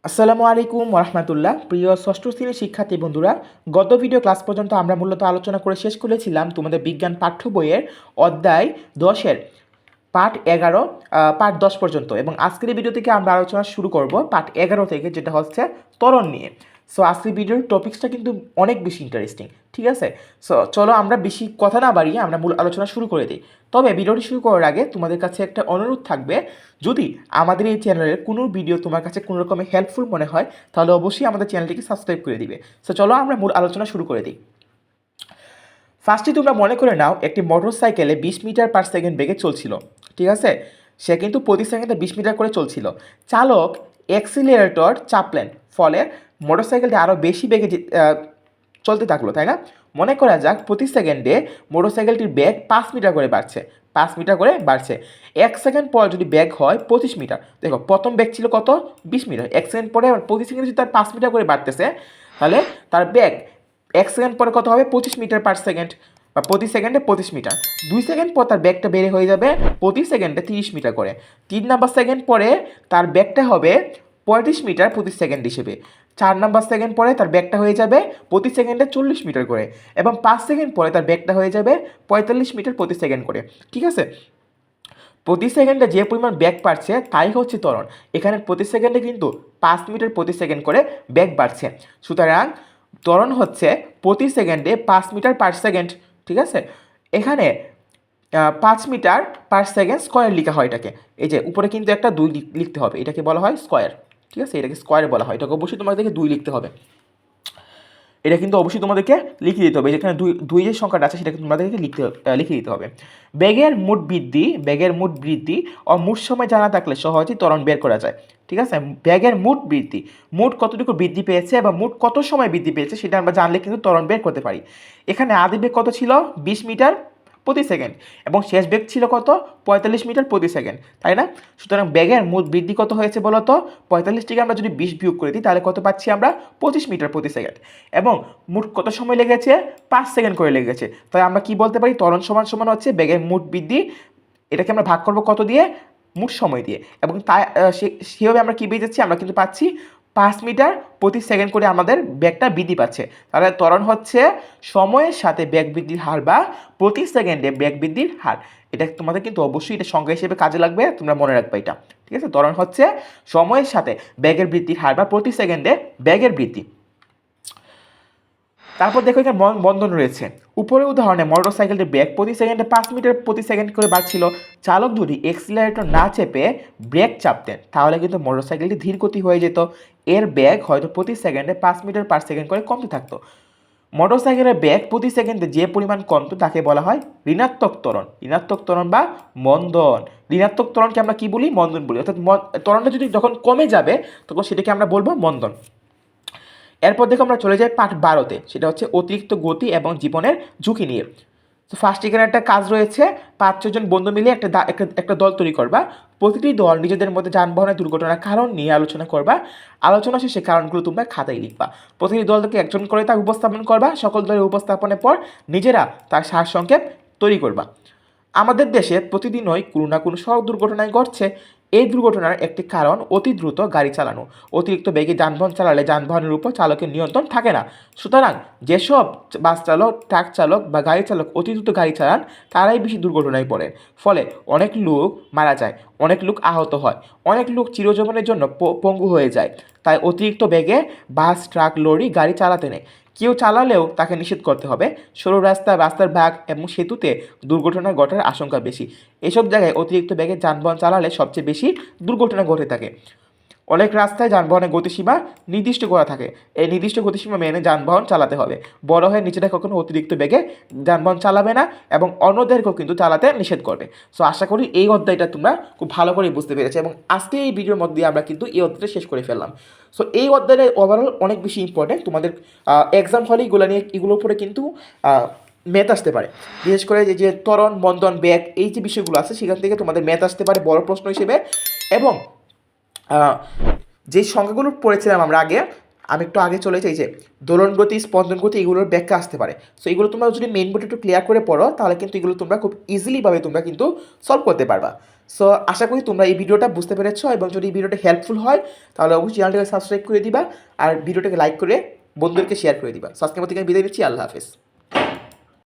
আসসালামু আলাইকুম রহমতুল্লাহ। প্রিয় ষষ্ঠ শ্রেণীর শিক্ষার্থী বন্ধুরা, গত ভিডিও ক্লাস পর্যন্ত আমরা মূলত আলোচনা করে শেষ করেছিলাম তোমাদের বিজ্ঞান পাঠ্য বইয়ের অধ্যায় 10-এর পাঠ 11 পাঠ 10 পর্যন্ত, এবং আজকের এই ভিডিও থেকে আমরা আলোচনা শুরু করব পাঠ 11 থেকে, যেটা হচ্ছে ত্বরণ নিয়ে। সো আজকের ভিডিওর টপিক্সটা কিন্তু অনেক বেশি ইন্টারেস্টিং, ঠিক আছে? সো চলো আমরা বেশি কথা না বাড়িয়ে আমরা মূল আলোচনা শুরু করে দিই। তবে ভিডিওটি শুরু করার আগে তোমাদের কাছে একটা অনুরোধ থাকবে, যদি আমাদের এই চ্যানেলের কোনো ভিডিও তোমার কাছে কোনো রকমের হেল্পফুল মনে হয় তাহলে অবশ্যই আমাদের চ্যানেলটিকে সাবস্ক্রাইব করে দিবে। সো চলো আমরা মূল আলোচনা শুরু করে দিই। ফার্স্টে তোমরা মনে করে নাও, একটি মোটর সাইকেলে 20 মিটার পার সেকেন্ড বেগে চলছিল, ঠিক আছে? সে কিন্তু প্রতি সেকেন্ডে 20 মিটার করে চলছিল। চালক অ্যাক্সিলারেটর চাপলেন, ফলে মোটর সাইকেলটি আরও বেশি বেগে চলতে থাকলো, তাই না? মনে করা যাক প্রতি সেকেন্ডে মোটর সাইকেলটির বেগ 5 মিটার করে বাড়ছে, 5 মিটার করে বাড়ছে। 1 সেকেন্ড পর যদি বেগ হয় 25 মিটার, দেখো প্রথম বেগ ছিল কত? 20 মিটার। 1 সেকেন্ড পরে প্রতি সেকেন্ডে যদি তার 5 মিটার করে বাড়তেছে, তাহলে তার বেগ 1 সেকেন্ড পরে কত হবে? 25 মিটার পার সেকেন্ড, বা প্রতি সেকেন্ডে 25 মিটার। 2 সেকেন্ড পর তার ব্যাগটা বেড়ে হয়ে যাবে প্রতি সেকেন্ডে 30 মিটার করে। 3 নাম্বার সেকেন্ড পরে তার ব্যাগটা হবে 35 মিটার প্রতি সেকেন্ড হিসেবে। 4 নাম্বার সেকেন্ড পরে তার ব্যাগটা হয়ে যাবে প্রতি সেকেন্ডে 40 মিটার করে, এবং 5 সেকেন্ড পরে তার ব্যাগটা হয়ে যাবে 45 মিটার প্রতি সেকেন্ড করে, ঠিক আছে? প্রতি সেকেন্ডে যে পরিমাণ ব্যাগ বাড়ছে তাই হচ্ছে ত্বরণ। এখানে প্রতি সেকেন্ডে কিন্তু 5 মিটার প্রতি সেকেন্ড করে ব্যাগ বাড়ছে, সুতরাং ত্বরণ হচ্ছে প্রতি সেকেন্ডে 5 মিটার পার সেকেন্ড, ঠিক আছে? এখানে 5 মিটার পার সেকেন্ড স্কোয়ার লেখা হয় এটাকে। এই যে উপরে কিন্তু একটা 2 লিখতে হবে, এটাকে বলা হয় স্কোয়ার, ঠিক আছে? এটাকে স্কোয়ার বলা হয়, এটাকে অবশ্যই তোমাদেরকে 2 লিখতে হবে। এটা কিন্তু অবশ্যই তোমাদেরকে লিখে দিতে হবে, যেখানে দুই যে সংখ্যাটা আছে সেটাকে তোমাদেরকে লিখে দিতে হবে। বেগের মোট বৃদ্ধি ও মোট সময় জানা থাকলে সহজেই ত্বরণ বের করা যায়, ঠিক আছে? বেগের মোট বৃদ্ধি, মোট কতটুকু বৃদ্ধি পেয়েছে এবং মোট কত সময় বৃদ্ধি পেয়েছে সেটা আমরা জানলে কিন্তু ত্বরণ বের করতে পারি। এখানে আদি বেগ কত ছিল? 20 মিটার প্রতি সেকেন্ড, এবং শেষ বেগ ছিল কত? 45 মিটার প্রতি সেকেন্ড, তাই না? সুতরাং বেগের মোট বৃদ্ধি কত হয়েছে বলো তো? 45 থেকে আমরা যদি 20 বিয়োগ করে দিই তাহলে কত পাচ্ছি আমরা? 25 মিটার প্রতি সেকেন্ড। এবং মোট কত সময় লেগেছে? 5 সেকেন্ড করে লেগেছে। তাই আমরা কি বলতে পারি? ত্বরণ সমান সমান হচ্ছে বেগের মোট বৃদ্ধি, এটাকে আমরা ভাগ করব কত দিয়ে? মোট সময় দিয়ে। এবং তাই সেভাবে আমরা কি পেয়ে যাচ্ছি? আমরা কিন্তু পাচ্ছি 5 মিটার প্রতি সেকেন্ড করে আমাদের বেগটা বৃদ্ধি পাচ্ছে। তাহলে ত্বরণ হচ্ছে সময়ের সাথে বেগ বৃদ্ধির হার, বা প্রতি সেকেন্ডে বেগ বৃদ্ধির হার। এটা তোমাদের কিন্তু অবশ্যই এটা সংখ্যা হিসেবে কাজে লাগবে, তোমরা মনে রাখবে এটা, ঠিক আছে? ত্বরণ হচ্ছে সময়ের সাথে বেগের বৃদ্ধির হার, বা প্রতি সেকেন্ডে বেগের বৃদ্ধি। তারপর দেখো এখানে বন্ধন রয়েছে। উপরের উদাহরণে মোটর সাইকেলটির বেগ প্রতি সেকেন্ডে 5 মিটার প্রতি সেকেন্ড করে বাড়ছিল। চালক যদি এক্সিলারেটর না চেপে ব্রেক চাপতেন তাহলে কিন্তু মোটর সাইকেলটি ধীর গতি হয়ে যেত। এর বেগ হয়তো প্রতি সেকেন্ডে 5 মিটার পার সেকেন্ড করে কমতে থাকতো। মোটর সাইকেলের বেগ প্রতি সেকেন্ডে যে পরিমাণ কমতো তাকে বলা হয় ঋণাত্মক ত্বরণ। ঋণাত্মক ত্বরণ বা মন্দন। ঋণাত্মক ত্বরণকে আমরা কি বলি? মন্দন বলি। অর্থাৎ ত্বরণটা যদি যখন কমে যাবে তখন সেটাকে আমরা বলবো মন্দন। এরপর দেখো আমরা চলে যাই পাঠ 12-তে, সেটা হচ্ছে অতিরিক্ত গতি এবং জীবনের ঝুঁকি নিয়ে। তো ফার্স্ট এখানে একটা কাজ রয়েছে, 5-6 জন বন্ধু মিলে একটা দল তৈরি করবা। প্রতিটি দল নিজেদের মধ্যে যানবাহনের দুর্ঘটনার কারণ নিয়ে আলোচনা করবা। আলোচনা শেষে কারণগুলো তোমরা খাতায় লিখবা। প্রতিটি দল থেকে একজন করে তা উপস্থাপন করবা। সকল দলের উপস্থাপনের পর নিজেরা তার সারসংক্ষেপ তৈরি করবা। আমাদের দেশে প্রতিদিনই কোনো না কোনো সড়ক দুর্ঘটনায় ঘটছে। এই দুর্ঘটনার একটি কারণ অতি দ্রুত গাড়ি চালানো। অতিরিক্ত বেগে যানবাহন চালালে যানবাহনের উপর চালকের নিয়ন্ত্রণ থাকে না। সুতরাং যেসব বাস চালক, ট্রাক চালক বা গাড়ি চালক অতি দ্রুত গাড়ি চালান তারাই বেশি দুর্ঘটনায় পড়েন। ফলে অনেক লোক মারা যায়, অনেক লোক আহত হয়, অনেক লোক চিরজীবনের জন্য পঙ্গু হয়ে যায়। তাই অতিরিক্ত বেগে বাস, ট্রাক, লরি, গাড়ি চালাতে নেই। কেউ চালালেও তাকে নিষেধ করতে হবে। সরু রাস্তা, রাস্তার ভাগ এবং সেতুতে দুর্ঘটনা ঘটার আশঙ্কা বেশি। এসব জায়গায় অতিরিক্ত বেগে যানবাহন চালালে সবচেয়ে বেশি দুর্ঘটনা ঘটে থাকে। অনেক রাস্তায় যানবাহনের গতিসীমা নির্দিষ্ট করা থাকে। এই নির্দিষ্ট গতিসীমা মেনে যানবাহন চালাতে হবে। বড় হয়ে নিজেরা কখনো অতিরিক্ত বেগে যানবাহন চালাবে না, এবং অন্যদেরকেও কিন্তু চালাতে নিষেধ করবে। সো আশা করি এই অধ্যায়টা তোমরা খুব ভালো করে বুঝতে পেরেছো, এবং আজকে এই ভিডিওর মধ্যে আমরা কিন্তু এই অধ্যায়টা শেষ করে ফেললাম। সো এই অধ্যায়টা ওভারঅল অনেক বেশি ইম্পর্টেন্ট। তোমাদের এক্সাম হলে এগুলোর উপরে কিন্তু ম্যাথ আসতে পারে। বিশেষ করে যে ত্বরণ, মন্দন, বেগ, এই যে বিষয়গুলো আছে সেখান থেকে তোমাদের ম্যাথ আসতে পারে বড় প্রশ্ন হিসেবে। এবং যে সংখ্যাগুলো পড়েছিলাম আমরা আগে, আমি একটু আগে চলে যাই যে দোলন গতি, স্পন্দন গতি এগুলোর ব্যাখ্যা আসতে পারে। সো এগুলো তোমরা যদি মেইন বোর্ডে একটু ক্লিয়ার করে পড়ো তাহলে কিন্তু এগুলো তোমরা খুব ইজিলিভাবে তোমরা কিন্তু সলভ করতে পারবা। সো আশা করি তোমরা এই ভিডিওটা বুঝতে পেরেছো, এবং যদি এই ভিডিওটা হেল্পফুল হয় তাহলে অবশ্যই চ্যানেলটাকে সাবস্ক্রাইব করে দিবা আর ভিডিওটাকে লাইক করে বন্ধুদেরকে শেয়ার করে দিবা। সো আজকের মতো এখানে বিদায় নিচ্ছি, আল্লাহ হাফেজ।